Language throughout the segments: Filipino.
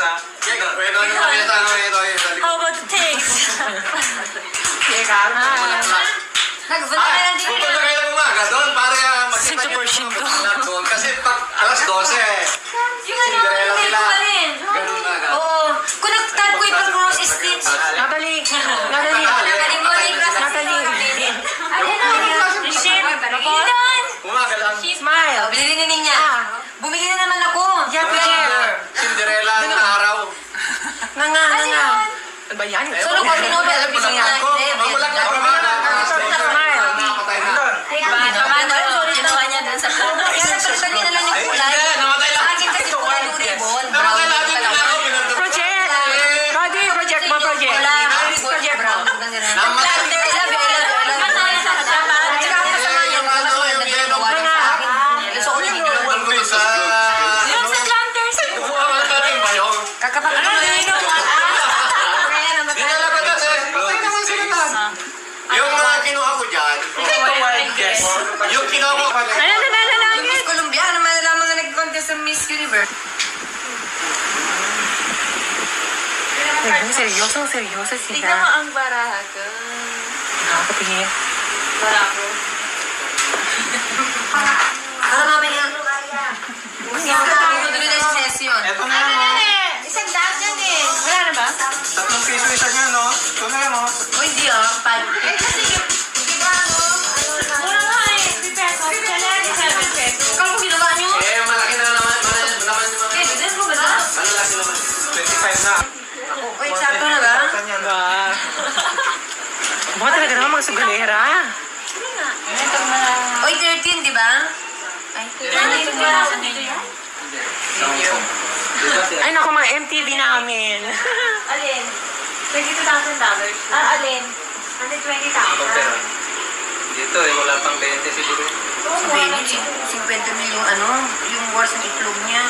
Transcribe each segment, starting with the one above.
ha? How about the taste? Nagpunta ka lang dito. Pupunta kayo ng umaga doon para makita Sito nyo por sito. lahat doon. Kasi pag alas 12, Yung ano, Cinderella may sila. ko pa rin. Ganun na agad. Oo. Kung nagtag ko yung cross stitch. Natalie. Nagaling mo rin cross Natalie. Ayun na. Shit. Ilan? Umaga lang. Smile. Bilhin ni niya. Bumili na naman ako. Yeah, project. Cinderella na araw. Nga. Ano ba yan? Solo ko, tinobel. Alam mo lang ako. Mamulang lang kami na. Smile. Nakakatay na. Ginawa niya dun sa plan. Kaya nagpalitan niya na lang yung kulay. Hindi, namatay lang. Akin kasi kulay yung ribbon. Namatay lang din na ako. pinag- Project. Body, project mo, project. Project mo. Namatay. Ewan ko sa... Buwan natin ba yun? Kakapagod mo na yun. Kaya naman Hindi na lang kasi. Patay naman sila lahat. Yung kinuha ko dyan. Yung kinuha ko pala. Yung Miss Columbia, ano man nalaman na nag-contest sa Miss Universe? Seryoso Tignan mo sila. ang baraha ko. Nakakatingin. Baraho. Para mamaya. Tuloy na si session. Eto na yan, oh. Isang daan yan eh. Wala na ba? 3 piso isa niya, no? Ito na yan, oh. O hindi ah, 5. Kasi yung... Mura nga eh. 3 pesos. Kaya 7 pesos. Kalo mo ginawa niyo? Malaki na naman. Naman yung mga... Eh, business mo ba na? Malalaki naman. 25 na. Wait, sakto na ba? Ba? Baka talaga naman mga sugalera. Oy, 13, di ba? Ay, 13 ba? Ay, naku, mga MTV namin. Alin? $22,000. Alin? $120,000. Dito eh, wala pang 20 siguro. Sabihin niyo, 50 na yung ano, yung worth ng itlog niya.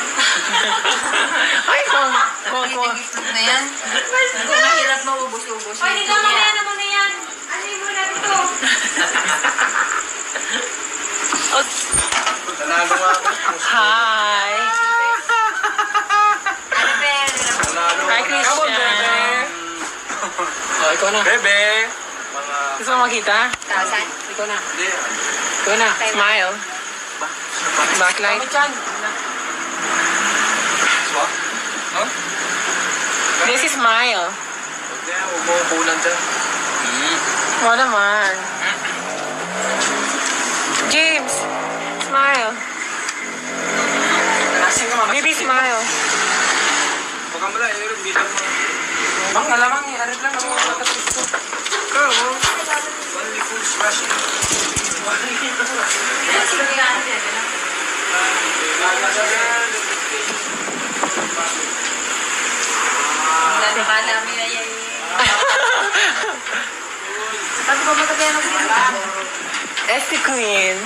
Ay, kung. Yung itlog na yan. Kung mahirap maubos-ubos. Ay, hindi naman yan. Ano na yan? Ano yung muna ito? Nanalo nga ako. Hi. Ano ba? Nanalo. Hi, Christian. Oh, ikaw na. Bebe! Mga... Gusto mo makita? 1,000? Ikaw na. Hindi. Ikaw na. Smile. Backlight. Huh? This is smile. Hindi, huwag mo kulang dyan. Mo naman. James. Smile. Baby, smile. Baka mo lang, yung bilang mo. Bang alamang, arit lang ako. Ikaw, oh. Only food smash. Nakakala mo yan. Paano ba matagayan ng Este Queen.